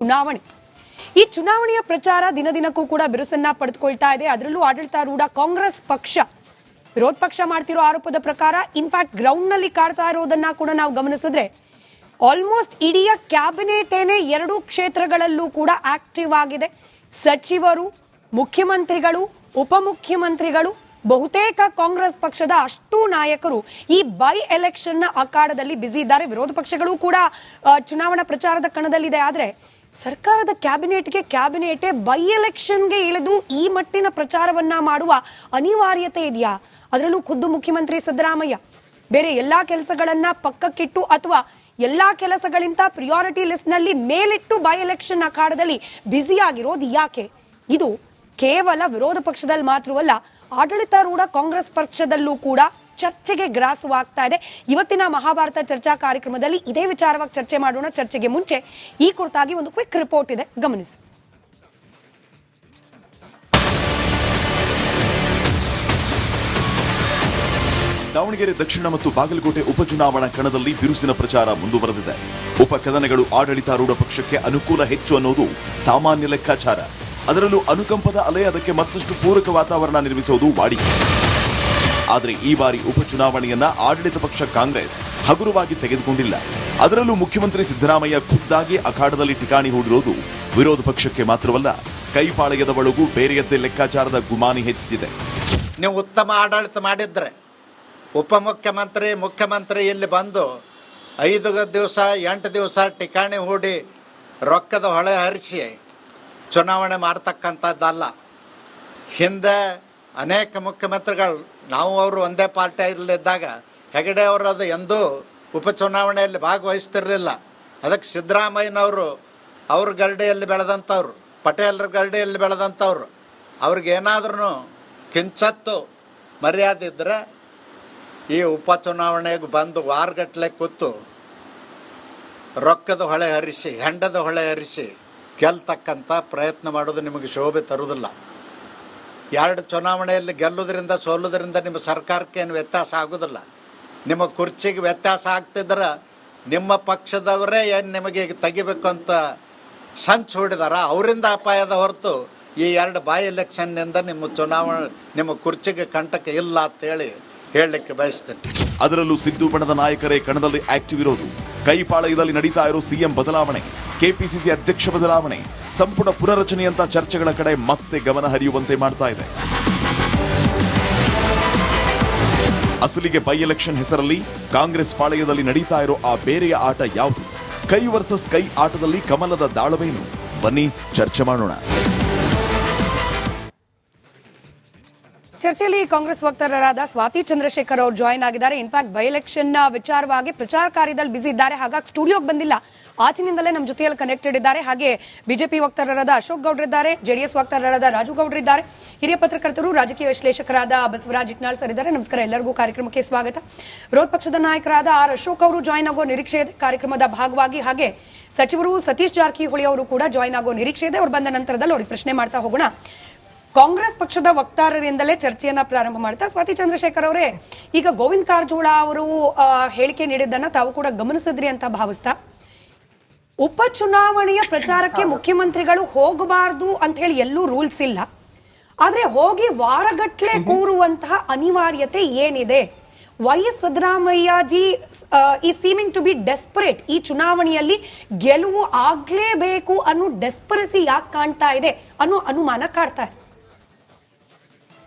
ಚುನಾವಣೆ. ಈ ಚುನಾವಣೆಯ ಪ್ರಚಾರ ದಿನದಿನಕ್ಕೂ ಕೂಡ ಬಿರುಸನ್ನ ಪಡೆದುಕೊಳ್ತಾ ಇದೆ. ಅದರಲ್ಲೂ ಆಡಳಿತಾರೂಢ ಕಾಂಗ್ರೆಸ್ ಪಕ್ಷ ವಿರೋಧ ಪಕ್ಷ ಮಾಡ್ತಿರೋ ಆರೋಪದ ಪ್ರಕಾರ ಇನ್ಫ್ಯಾಕ್ಟ್ ಗ್ರೌಂಡ್ ನಲ್ಲಿ ಕಾಡ್ತಾ ಇರೋದನ್ನ ಕೂಡ ನಾವು ಗಮನಿಸಿದ್ರೆ ಆಲ್ಮೋಸ್ಟ್ ಇಡೀ ಕ್ಯಾಬಿನೆಟೇನೆ 2 ಕ್ಷೇತ್ರಗಳಲ್ಲೂ ಕೂಡ ಆಕ್ಟಿವ್ ಆಗಿದೆ. ಸಚಿವರು, ಮುಖ್ಯಮಂತ್ರಿಗಳು, ಉಪಮುಖ್ಯಮಂತ್ರಿಗಳು, ಬಹುತೇಕ ಕಾಂಗ್ರೆಸ್ ಪಕ್ಷದ ಅಷ್ಟೂ ನಾಯಕರು ಈ ಬೈ ಎಲೆಕ್ಷನ್ ನ ಅಖಾಡದಲ್ಲಿ ಬ್ಯುಸಿ ಇದ್ದಾರೆ. ವಿರೋಧ ಪಕ್ಷಗಳು ಕೂಡ ಚುನಾವಣಾ ಪ್ರಚಾರದ ಕಣದಲ್ಲಿದೆ. ಆದ್ರೆ ಸರ್ಕಾರದ ಕ್ಯಾಬಿನೆಟೇ ಬೈ ಎಲೆಕ್ಷನ್ಗೆ ಇಳಿದು ಈ ಮಟ್ಟಿನ ಪ್ರಚಾರವನ್ನ ಮಾಡುವ ಅನಿವಾರ್ಯತೆ ಇದೆಯಾ? ಅದರಲ್ಲೂ ಖುದ್ದು ಮುಖ್ಯಮಂತ್ರಿ ಸಿದ್ದರಾಮಯ್ಯ ಬೇರೆ ಎಲ್ಲಾ ಕೆಲಸಗಳನ್ನ ಪಕ್ಕಕ್ಕಿಟ್ಟು ಅಥವಾ ಎಲ್ಲಾ ಕೆಲಸಗಳಿಂದ ಪ್ರಿಯಾರಿಟಿ ಲಿಸ್ಟ್ ನಲ್ಲಿ ಮೇಲಿಟ್ಟು ಬೈ ಎಲೆಕ್ಷನ್ ಅಖಾಡದಲ್ಲಿ ಬ್ಯುಸಿ ಆಗಿರೋದು ಯಾಕೆ? ಇದು ಕೇವಲ ವಿರೋಧ ಪಕ್ಷದಲ್ಲಿ ಮಾತ್ರವಲ್ಲ, ಆಡಳಿತಾರೂಢ ಕಾಂಗ್ರೆಸ್ ಪಕ್ಷದಲ್ಲೂ ಕೂಡ ಚರ್ಚೆಗೆ ಗ್ರಾಸವಾಗ್ತಾ ಇದೆ. ಇವತ್ತಿನ ಮಹಾಭಾರತ ಚರ್ಚಾ ಕಾರ್ಯಕ್ರಮದಲ್ಲಿ ಇದೇ ವಿಚಾರವಾಗಿ ಚರ್ಚೆ ಮಾಡೋಣ. ಚರ್ಚೆಗೆ ಮುಂಚೆ ಈ ಕುರಿತಾಗಿ ಒಂದು ಕ್ವಿಕ್ ರಿಪೋರ್ಟ್ ಇದೆ, ಗಮನಿಸಿ. ದಾವಣಗೆರೆ ದಕ್ಷಿಣ ಮತ್ತು ಬಾಗಲಕೋಟೆ ಉಪಚುನಾವಣಾ ಕಣದಲ್ಲಿ ಬಿರುಸಿನ ಪ್ರಚಾರ ಮುಂದುವರೆದಿದೆ. ಉಪಕದನಗಳು ಆಡಳಿತಾರೂಢ ಪಕ್ಷಕ್ಕೆ ಅನುಕೂಲ ಹೆಚ್ಚು ಅನ್ನೋದು ಸಾಮಾನ್ಯ ಲೆಕ್ಕಾಚಾರ. ಅದರಲ್ಲೂ ಅನುಕಂಪದ ಅಲೆ ಅದಕ್ಕೆ ಮತ್ತಷ್ಟು ಪೂರಕ ವಾತಾವರಣ ನಿರ್ಮಿಸುವುದು ವಾಡಿಕೆ. ಆದರೆ ಈ ಬಾರಿ ಉಪಚುನಾವಣೆಯನ್ನ ಆಡಳಿತ ಪಕ್ಷ ಕಾಂಗ್ರೆಸ್ ಹಗುರವಾಗಿ ತೆಗೆದುಕೊಂಡಿಲ್ಲ. ಅದರಲ್ಲೂ ಮುಖ್ಯಮಂತ್ರಿ ಸಿದ್ದರಾಮಯ್ಯ ಖುದ್ದಾಗಿ ಅಖಾಡದಲ್ಲಿ ಠಿಕಾಣಿ ಹೂಡಿರೋದು ವಿರೋಧ ಪಕ್ಷಕ್ಕೆ ಮಾತ್ರವಲ್ಲ, ಕೈಪಾಳಯದ ಒಳಗೂ ಬೇರೆಯದ್ದೇ ಲೆಕ್ಕಾಚಾರದ ಗುಮಾನಿ ಹೆಚ್ಚಿಸಿದೆ. ನೀವು ಉತ್ತಮ ಆಡಳಿತ ಮಾಡಿದ್ರೆ ಉಪಮುಖ್ಯಮಂತ್ರಿ, ಮುಖ್ಯಮಂತ್ರಿ ಇಲ್ಲಿ ಬಂದು 5 ದಿವಸ 8 ದಿವಸ ಠಿಕಾಣಿ ಹೂಡಿ ರೊಕ್ಕದ ಹೊಳೆ ಹರಿಸಿ ಚುನಾವಣೆ ಮಾಡ್ತಕ್ಕಂಥದ್ದಲ್ಲ. ಹಿಂದೆ ಅನೇಕ ಮುಖ್ಯಮಂತ್ರಿಗಳು, ನಾವು ಅವರು ಒಂದೇ ಪಾರ್ಟಿಯಲ್ಲಿದ್ದಾಗ ಹೆಗಡೆ ಅವರು ಅದು ಎಂದೂ ಉಪಚುನಾವಣೆಯಲ್ಲಿ ಭಾಗವಹಿಸ್ತಿರಲಿಲ್ಲ. ಅದಕ್ಕೆ ಸಿದ್ದರಾಮಯ್ಯನವರು ಅವ್ರ ಗರಡಿಯಲ್ಲಿ ಬೆಳೆದಂಥವ್ರು, ಪಟೇಲರ ಗರಡಿಯಲ್ಲಿ ಬೆಳೆದಂಥವ್ರು, ಅವ್ರಿಗೇನಾದ್ರೂ ಕಿಂಚತ್ತು ಮರ್ಯಾದೆ ಇದ್ದರೆ ಈ ಉಪಚುನಾವಣೆಗೆ ಬಂದು ವಾರಗಟ್ಟಲೆ ಕೂತು ರೊಕ್ಕದ ಹೊಳೆ ಹರಿಸಿ, ಹೆಂಡದ ಹೊಳೆ ಹರಿಸಿ ಗೆಲ್ತಕ್ಕಂಥ ಪ್ರಯತ್ನ ಮಾಡೋದು ನಿಮಗೆ ಶೋಭೆ ತರುವುದಿಲ್ಲ. 2 ಚುನಾವಣೆಯಲ್ಲಿ ಗೆಲ್ಲೋದ್ರಿಂದ ಸೋಲೋದ್ರಿಂದ ನಿಮ್ಮ ಸರ್ಕಾರಕ್ಕೆ ಏನು ವ್ಯತ್ಯಾಸ ಆಗೋದಿಲ್ಲ. ನಿಮ್ಮ ಕುರ್ಚಿಗೆ ವ್ಯತ್ಯಾಸ ಆಗ್ತಿದ್ರೆ ನಿಮ್ಮ ಪಕ್ಷದವರೇ ಏನು ನಿಮಗೆ ತೆಗಿಬೇಕು ಅಂತ ಸಂಚು ಹೂಡಿದಾರ, ಅವರಿಂದ ಅಪಾಯದ ಹೊರತು ಈ 2 ಬೈ ಎಲೆಕ್ಷನ್ನಿಂದ ನಿಮ್ಮ ಕುರ್ಚಿಗೆ ಕಂಟಕ ಇಲ್ಲ ಅಂತೇಳಿ ಹೇಳಲಿಕ್ಕೆ ಬಯಸ್ತೇನೆ. ಅದರಲ್ಲೂ ಸಿದ್ದು ಬಣದ ನಾಯಕರೇ ಕಣದಲ್ಲಿ ಆಕ್ಟಿವ್ ಇರೋದು. ಕೈಪಾಳಯದಲ್ಲಿ ನಡೀತಾ ಇರೋ ಸಿಎಂ ಬದಲಾವಣೆ, ಕೆಪಿಸಿಸಿ ಅಧ್ಯಕ್ಷ ಬದಲಾವಣೆ, ಸಂಪುಟ ಪುನರಚನೆಯಂತ ಚರ್ಚೆಗಳ ಕಡೆ ಮತ್ತೆ ಗಮನ ಹರಿಯುವಂತೆ ಮಾಡ್ತಾ ಇದೆ. ಅಸಲಿಗೆ ಬೈ ಎಲೆಕ್ಷನ್ ಹೆಸರಲ್ಲಿ ಕಾಂಗ್ರೆಸ್ ಪಾಳಯದಲ್ಲಿ ನಡೀತಾ ಇರೋ ಆ ಬೇರೆಯ ಆಟ ಯಾವುದು? ಕೈ ವರ್ಸಸ್ ಕೈ ಆಟದಲ್ಲಿ ಕಮಲದ ದಾಳವೇನು? ಬನ್ನಿ ಚರ್ಚೆ ಮಾಡೋಣ. ಚರ್ಚೆಯಲ್ಲಿ ಕಾಂಗ್ರೆಸ್ ವಕ್ತಾರರಾದ ಸ್ವಾತಿ ಚಂದ್ರಶೇಖರ್ ಅವರು ಜಾಯಿನ್ ಆಗಿದ್ದಾರೆ. ಇನ್ಫ್ಯಾಕ್ಟ್ ಬೈ ಎಲೆಕ್ಷನ್ ವಿಚಾರವಾಗಿ ಪ್ರಚಾರ ಕಾರ್ಯದಲ್ಲಿ ಬಿಸಿ ಇದ್ದಾರೆ, ಹಾಗಾಗಿ ಸ್ಟುಡಿಯೋಗೆ ಬಂದಿಲ್ಲ, ಆಚಿನಿಂದಲೇ ನಮ್ಮ ಜೊತೆಯಲ್ಲಿ ಕನೆಕ್ಟೆಡ್ ಇದ್ದಾರೆ. ಹಾಗೆ ಬಿಜೆಪಿ ವಕ್ತಾರರಾದ ಅಶೋಕ್ ಗೌಡ್ರಿದ್ದಾರೆ, ಜೆಡಿಎಸ್ ವಕ್ತಾರರಾದ ರಾಜು ಗೌಡ್ರಿದ್ದಾರೆ, ಹಿರಿಯ ಪತ್ರಕರ್ತರು ರಾಜಕೀಯ ವಿಶ್ಲೇಷಕರಾದ ಬಸವರಾಜ್ ಇಟ್ನಾಳ್ ಸರ್ ಇದ್ದಾರೆ. ನಮಸ್ಕಾರ, ಎಲ್ಲರಿಗೂ ಕಾರ್ಯಕ್ರಮಕ್ಕೆ ಸ್ವಾಗತ. ವಿರೋಧ ಪಕ್ಷದ ನಾಯಕರಾದ ಆರ್ ಅಶೋಕ್ ಅವರು ಜಾಯಿನ್ ಆಗೋ ನಿರೀಕ್ಷೆ ಇದೆ ಕಾರ್ಯಕ್ರಮದ ಭಾಗವಾಗಿ. ಹಾಗೆ ಸಚಿವರು ಸತೀಶ್ ಜಾರಕಿಹೊಳಿ ಅವರು ಕೂಡ ಜಾಯಿನ್ ಆಗೋ ನಿರೀಕ್ಷೆ ಇದೆ. ಅವ್ರು ಬಂದ ನಂತರದಲ್ಲಿ ಅವ್ರಿಗೆ ಪ್ರಶ್ನೆ ಮಾಡ್ತಾ ಹೋಗೋಣ. ಕಾಂಗ್ರೆಸ್ ಪಕ್ಷದ ವಕ್ತಾರರಿಂದಲೇ ಚರ್ಚೆಯನ್ನ ಪ್ರಾರಂಭ ಮಾಡ್ತಾ ಸ್ವಾತಿ ಚಂದ್ರಶೇಖರ್ ಅವರೇ, ಈಗ ಗೋವಿಂದ ಕಾರಜೋಳ ಅವರು ಹೇಳಿಕೆ ನೀಡಿದ್ದನ್ನ ತಾವು ಕೂಡ ಗಮನಿಸಿದ್ರಿ ಅಂತ ಭಾವಿಸ್ತಾ, ಉಪಚುನಾವಣೆಯ ಪ್ರಚಾರಕ್ಕೆ ಮುಖ್ಯಮಂತ್ರಿಗಳು ಹೋಗಬಾರದು ಅಂತ ಹೇಳಿ ಎಲ್ಲೂ ರೂಲ್ಸ್ ಇಲ್ಲ, ಆದ್ರೆ ಹೋಗಿ ವಾರಗಟ್ಲೆ ಕೂರುವಂತಹ ಅನಿವಾರ್ಯತೆ ಏನಿದೆ? ವೈ ಎಸ್ ಸಿದ್ದರಾಮಯ್ಯಜಿ ಈ ಸೀಮಿಂಗ್ ಟು ಬಿ ಡೆಸ್ಪರೇಟ್, ಈ ಚುನಾವಣೆಯಲ್ಲಿ ಗೆಲುವು ಆಗ್ಲೇಬೇಕು ಅನ್ನೋ ಡೆಸ್ಪರೆಸಿ ಯಾಕೆ ಕಾಣ್ತಾ ಇದೆ ಅನ್ನೋ ಅನುಮಾನ ಕಾಡ್ತಾ ಇದೆ.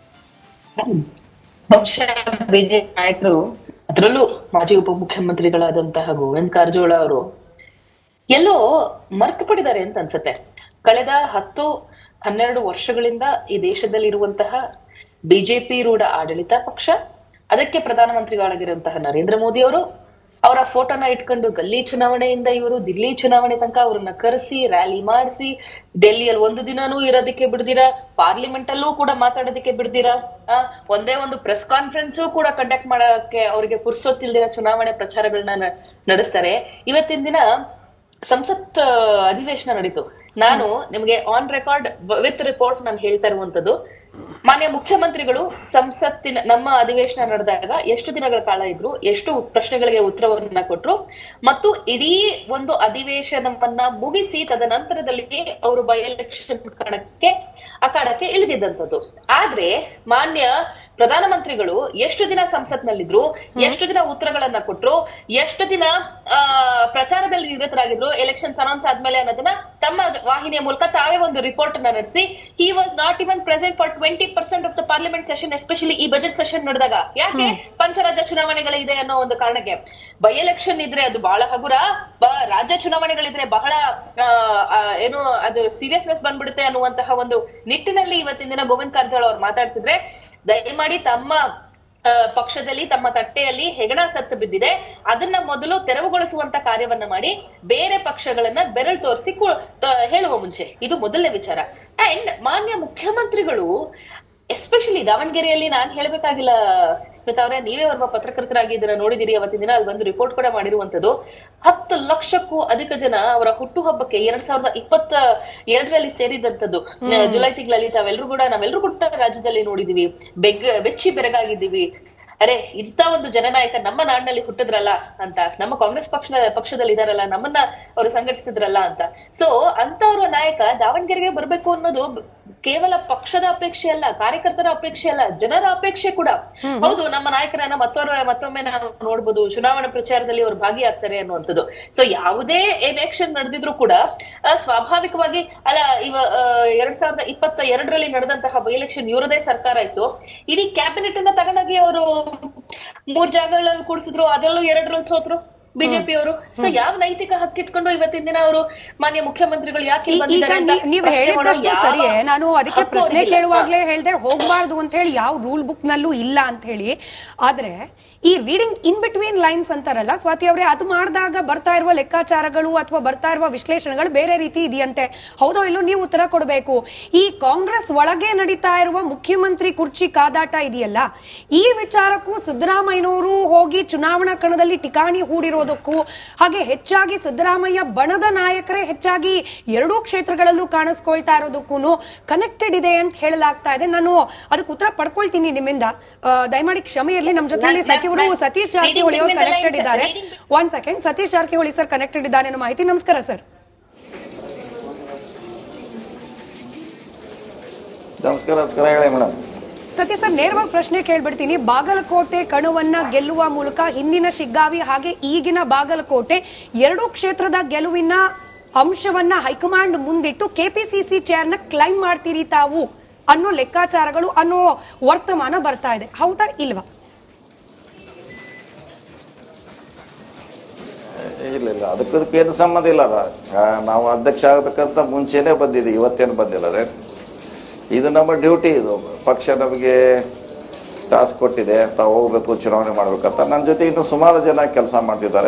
ಬಹುಶಃ ಬಿಜೆಪಿ ನಾಯಕರು, ಅದರಲ್ಲೂ ಮಾಜಿ ಉಪಮುಖ್ಯಮಂತ್ರಿಗಳಾದಂತಹ ಗೋವಿಂದ ಕಾರಜೋಳ ಅವರು ಎಲ್ಲೋ ಮರ್ತು ಪಡಿದ್ದಾರೆ ಅಂತ ಅನ್ಸುತ್ತೆ. ಕಳೆದ 10-12 ವರ್ಷಗಳಿಂದ ಈ ದೇಶದಲ್ಲಿರುವಂತಹ ಬಿಜೆಪಿ ರೂಢ ಆಡಳಿತ ಪಕ್ಷ, ಅದಕ್ಕೆ ಪ್ರಧಾನಮಂತ್ರಿಗಳಾಗಿರುವಂತಹ ನರೇಂದ್ರ ಮೋದಿ ಅವರು ಅವರ ಫೋಟೋನ ಇಟ್ಕೊಂಡು ಗಲ್ಲಿ ಚುನಾವಣೆಯಿಂದ ಇವರು ದಿಲ್ಲಿ ಚುನಾವಣೆ ತನಕ ಅವ್ರನ್ನ ಕರೆಸಿ ರ್ಯಾಲಿ ಮಾಡಿಸಿ, ಡೆಲ್ಲಿಯಲ್ಲಿ 1 ದಿನಾನೂ ಇರೋದಕ್ಕೆ ಬಿಡ್ದಿರಾ, ಪಾರ್ಲಿಮೆಂಟ್ ಅಲ್ಲೂ ಕೂಡ ಮಾತಾಡೋದಕ್ಕೆ ಬಿಡ್ದಿರಾ, ಒಂದೇ ಒಂದು ಪ್ರೆಸ್ ಕಾನ್ಫರೆನ್ಸು ಕೂಡ ಕಂಡಕ್ಟ್ ಮಾಡಕ್ಕೆ ಅವರಿಗೆ ಪುರ್ಸೊತ್ತಿಲ್ದಿರ ಚುನಾವಣೆ ಪ್ರಚಾರಗಳನ್ನ ನಡೆಸ್ತಾರೆ. ಇವತ್ತಿನ ದಿನ ಸಂಸತ್ ಅಧಿವೇಶನ ನಡೀತು. ನಾನು ನಿಮಗೆ ಆನ್ ರೆಕಾರ್ಡ್ ವಿತ್ ರಿಪೋರ್ಟ್ ನಾನು ಹೇಳ್ತಾ ಇರುವಂತದ್ದು, ಮಾನ್ಯ ಮುಖ್ಯಮಂತ್ರಿಗಳು ಸಂಸತ್ತಿನ ನಮ್ಮ ಅಧಿವೇಶನ ನಡೆದಾಗ ಎಷ್ಟು ದಿನಗಳ ಕಾಲ ಇದ್ರು, ಎಷ್ಟು ಪ್ರಶ್ನೆಗಳಿಗೆ ಉತ್ತರವನ್ನ ಕೊಟ್ರು, ಮತ್ತು ಇಡೀ ಒಂದು ಅಧಿವೇಶನವನ್ನ ಮುಗಿಸಿ ತದನಂತರದಲ್ಲಿ ಅವರು ಬೈ ಎಲೆಕ್ಷನ್ ಅಖಾಡಕ್ಕೆ ಇಳಿದಿದ್ದಂಥದ್ದು. ಆದ್ರೆ ಮಾನ್ಯ ಪ್ರಧಾನಮಂತ್ರಿಗಳು ಎಷ್ಟು ದಿನ ಸಂಸತ್ನಲ್ಲಿದ್ರು, ಎಷ್ಟು ದಿನ ಉತ್ತರಗಳನ್ನ ಕೊಟ್ರು, ಎಷ್ಟು ದಿನ ಪ್ರಚಾರದಲ್ಲಿ ನಿರತರಾಗಿದ್ರು ಎಲೆಕ್ಷನ್ಸ್ ಅನೌನ್ಸ್ ಆದ್ಮೇಲೆ ಅನ್ನೋದನ್ನ ತಮ್ಮ ವಾಹಿನಿಯ ಮೂಲಕ ತಾವೇ ಒಂದು ರಿಪೋರ್ಟ್ ಅನ್ನ ನಡೆಸಿ, he was not even present for 20% of the parliament session, especially ಈ ಬಜೆಟ್ ಸೆಷನ್ ನಡೆದಾಗ. ಯಾಕೆ? ಪಂಚರಾಜ್ಯ ಚುನಾವಣೆಗಳಿದೆ ಅನ್ನೋ ಒಂದು ಕಾರಣಕ್ಕೆ. ಬೈ ಎಲೆಕ್ಷನ್ ಇದ್ರೆ ಅದು ಬಹಳ ಹಗುರ, ರಾಜ್ಯ ಚುನಾವಣೆಗಳಿದ್ರೆ ಬಹಳ ಏನು ಅದು ಸೀರಿಯಸ್ನೆಸ್ ಬಂದ್ಬಿಡುತ್ತೆ ಅನ್ನುವಂತಹ ಒಂದು ನಿಟ್ಟಿನಲ್ಲಿ ಇವತ್ತಿನ ದಿನ ಗೋವಿಂದ ಕಾರಜೋಳ ಅವ್ರು ಮಾತಾಡ್ತಿದ್ರೆ, ದಯಮಾಡಿ ತಮ್ಮ ಪಕ್ಷದಲ್ಲಿ ತಮ್ಮ ತಟ್ಟೆಯಲ್ಲಿ ಹೆಗಣ ಸತ್ತು ಬಿದ್ದಿದೆ, ಅದನ್ನ ಮೊದಲು ತೆರವುಗೊಳಿಸುವಂತ ಕಾರ್ಯವನ್ನ ಮಾಡಿ ಬೇರೆ ಪಕ್ಷಗಳನ್ನ ಬೆರಳು ತೋರಿಸಿ ಹೇಳುವ ಮುಂಚೆ ಇದು ಮೊದಲನೇ ವಿಚಾರ. ಅಂಡ್ ಮಾನ್ಯ ಮುಖ್ಯಮಂತ್ರಿಗಳು ಎಸ್ಪೆಷಲಿ ದಾವಣಗೆರೆಯಲ್ಲಿ ನಾನ್ ಹೇಳ್ಬೇಕಾಗಿಲ್ಲ ಸ್ಮಿತಾ ಅವರೇ, ನೀವೇ ಒಬ್ಬ ಪತ್ರಕರ್ತರಾಗಿ ಇದನ್ನ ನೋಡಿದಿರಿ, ಅವತ್ತಿನ ದಿನ ಅಲ್ಲಿ ಬಂದು ರಿಪೋರ್ಟ್ ಕೂಡ ಮಾಡಿರುವಂತದ್ದು. 10 ಲಕ್ಷಕ್ಕೂ ಅಧಿಕ ಜನ ಅವರ ಹುಟ್ಟುಹಬ್ಬಕ್ಕೆ 2022ರಲ್ಲಿ ಸೇರಿದಂತದ್ದು ಜುಲೈ ತಿಂಗಳಲ್ಲಿ ನಾವೆಲ್ಲರೂ ಕೂಡ ರಾಜ್ಯದಲ್ಲಿ ನೋಡಿದೀವಿ, ಬೆಚ್ಚಿ ಬೆರಗಾಗಿದ್ದೀವಿ. ಅರೆ, ಇಂಥ ಒಂದು ಜನನಾಯಕ ನಮ್ಮ ನಾಡಿನಲ್ಲಿ ಹುಟ್ಟಿದ್ರಲ್ಲ ಅಂತ, ನಮ್ಮ ಕಾಂಗ್ರೆಸ್ ಪಕ್ಷದಲ್ಲಿ ಇದಾರಲ್ಲ, ನಮ್ಮನ್ನ ಅವರು ಸಂಘಟಿಸಿದ್ರಲ್ಲ ಅಂತ. ಸೊ ಅಂತವ್ರ ನಾಯಕ ದಾವಣಗೆರೆಗೆ ಬರ್ಬೇಕು ಅನ್ನೋದು ಕೇವಲ ಪಕ್ಷದ ಅಪೇಕ್ಷೆ ಅಲ್ಲ, ಕಾರ್ಯಕರ್ತರ ಅಪೇಕ್ಷೆ ಅಲ್ಲ, ಜನರ ಅಪೇಕ್ಷೆ ಕೂಡ ಹೌದು. ನಮ್ಮ ನಾಯಕರನ್ನ ಮತ್ತೊಮ್ಮೆ ನಾವು ನೋಡ್ಬೋದು, ಚುನಾವಣಾ ಪ್ರಚಾರದಲ್ಲಿ ಅವರು ಭಾಗಿಯಾಗ್ತಾರೆ ಅನ್ನುವಂಥದ್ದು. ಸೊ ಯಾವುದೇ ಎಲೆಕ್ಷನ್ ನಡೆದಿದ್ರು ಕೂಡ ಸ್ವಾಭಾವಿಕವಾಗಿ ಅಲ್ಲ, 2022ರಲ್ಲಿ ನಡೆದಂತಹ ಬೈ ಎಲೆಕ್ಷನ್ ಇವರದೇ ಸರ್ಕಾರ ಇತ್ತು, ಇಡೀ ಕ್ಯಾಬಿನೆಟ್ ಅನ್ನ ತಗೊಂಡಾಗಿ ಅವರು 3 ಜಾಗಗಳಲ್ಲಿ ಕೂಡಿಸಿದ್ರು, ಅದರಲ್ಲೂ 2ರಲ್ಲಿ ಸೋತ್ರು ಬಿಜೆಪಿ ಅವರು. ಸೊ ಯಾವ ನೈತಿಕ ಹಕ್ಕಿಟ್ಕೊಂಡು ಇವತ್ತಿನ ದಿನ ಅವರು ಮಾನ್ಯ ಮುಖ್ಯಮಂತ್ರಿಗಳು ಯಾಕೆ ನೀವು ಹೇಳಿದಷ್ಟು ಸರಿಯೇ. ನಾನು ಅದಕ್ಕೆ ಪ್ರಶ್ನೆ ಕೇಳುವಾಗ್ಲೇ ಹೇಳ್ದೆ ಹೋಗ್ಬಾರ್ದು ಅಂತ ಹೇಳಿ ಯಾವ ರೂಲ್ ಬುಕ್ ನಲ್ಲೂ ಇಲ್ಲ ಅಂತ ಹೇಳಿ. ಆದ್ರೆ ಈ ರೀಡಿಂಗ್ ಇನ್ ಬಿಟ್ವೀನ್ ಲೈನ್ಸ್ ಅಂತಾರಲ್ಲ ಸ್ವಾತಿ ಅವರೇ, ಅದು ಮಾಡಿದಾಗ ಬರ್ತಾ ಇರುವ ಲೆಕ್ಕಾಚಾರಗಳು ಅಥವಾ ಬರ್ತಾ ಇರುವ ವಿಶ್ಲೇಷಣೆಗಳು ಬೇರೆ ರೀತಿ ಇದೆಯಂತೆ. ಹೌದೋ ಇಲ್ಲೋ ನೀವು ಉತ್ತರ ಕೊಡಬೇಕು. ಈ ಕಾಂಗ್ರೆಸ್ ಒಳಗೆ ನಡೀತಾ ಇರುವ ಮುಖ್ಯಮಂತ್ರಿ ಕುರ್ಚಿ ಕಾದಾಟ ಇದೆಯಲ್ಲ, ಈ ವಿಚಾರಕ್ಕೂ ಸಿದ್ದರಾಮಯ್ಯನವರು ಹೋಗಿ ಚುನಾವಣಾ ಕಣದಲ್ಲಿ ಠಿಕಾಣಿ ಹೂಡಿರೋದಕ್ಕೂ, ಹಾಗೆ ಹೆಚ್ಚಾಗಿ ಸಿದ್ದರಾಮಯ್ಯ ಬಣದ ನಾಯಕರೇ ಹೆಚ್ಚಾಗಿ 2 ಕ್ಷೇತ್ರಗಳಲ್ಲೂ ಕಾಣಿಸ್ಕೊಳ್ತಾ ಇರೋದಕ್ಕೂ ಕನೆಕ್ಟೆಡ್ ಇದೆ ಅಂತ ಹೇಳಲಾಗ್ತಾ ಇದೆ. ನಾನು ಅದಕ್ಕೆ ಉತ್ತರ ಪಡ್ಕೊಳ್ತೀನಿ ನಿಮ್ಮಿಂದ, ದಯಮಾಡಿ ಕ್ಷಮೆ ಇರಲಿ. ನಮ್ಮ ಜೊತೆಯಲ್ಲಿ ಸಚಿವರು ಸತೀಶ್ ಜಾರಕಿಹೊಳಿ ಅವರು ಕನೆಕ್ಟೆಡ್ ಇದ್ದಾರೆ. 1 second, Satish Jarkiholi sir connected ಇದ್ದಾರೆ ಅನ್ನೋ ಮಾಹಿತಿ. ನಮಸ್ಕಾರ ಸರ್. ನಮಸ್ಕಾರ ಹೇಳಿ ಮೇಡಮ್. ಸತೀಶ್ ಸರ್, ನೇರವಾಗಿ ಪ್ರಶ್ನೆ ಕೇಳ್ಬಿಡ್ತೀನಿ. ಬಾಗಲಕೋಟೆ ಕಣವನ್ನ ಗೆಲ್ಲುವ ಮೂಲಕ ಹಿಂದಿನ ಶಿಗ್ಗಾವಿ ಹಾಗೆ ಈಗಿನ ಬಾಗಲಕೋಟೆ 2 ಕ್ಷೇತ್ರದ ಗೆಲುವಿನ ಅಂಶವನ್ನ ಹೈಕಮಾಂಡ್ ಮುಂದಿಟ್ಟು ಕೆಪಿಸಿಸಿ ಚೇರ್ನ ಕ್ಲೈಮ್ ಮಾಡ್ತೀರಿ ತಾವು ಅನ್ನೋ ಲೆಕ್ಕಾಚಾರಗಳು, ಅನ್ನೋ ವರ್ತಮಾನ ಬರ್ತಾ ಇದೆ. ಹೌದಾ ಇಲ್ವಾ? ಇಲ್ಲ, ಅದಕ್ಕೆ ಏನು ಸಂಬಂಧ ಇಲ್ಲ. ನಾವು ಅಧ್ಯಕ್ಷ ಆಗಬೇಕಂತ ಮುಂಚೆನೆ ಬಂದಿದೆ, ಇವತ್ತೇನು ಬಂದಿಲ್ಲ ರೀ. ಇದು ನಮ್ಮ ಡ್ಯೂಟಿ. ಇದು ಪಕ್ಷ ನಮಗೆ ಟಾಸ್ಕ್ ಕೊಟ್ಟಿದೆ, ತಾವು ಹೋಗ್ಬೇಕು ಚುನಾವಣೆ ಮಾಡ್ಬೇಕಂತ. ನನ್ನ ಜೊತೆ ಇನ್ನು ಸುಮಾರು ಜನ ಕೆಲಸ ಮಾಡ್ತಿದ್ದಾರೆ.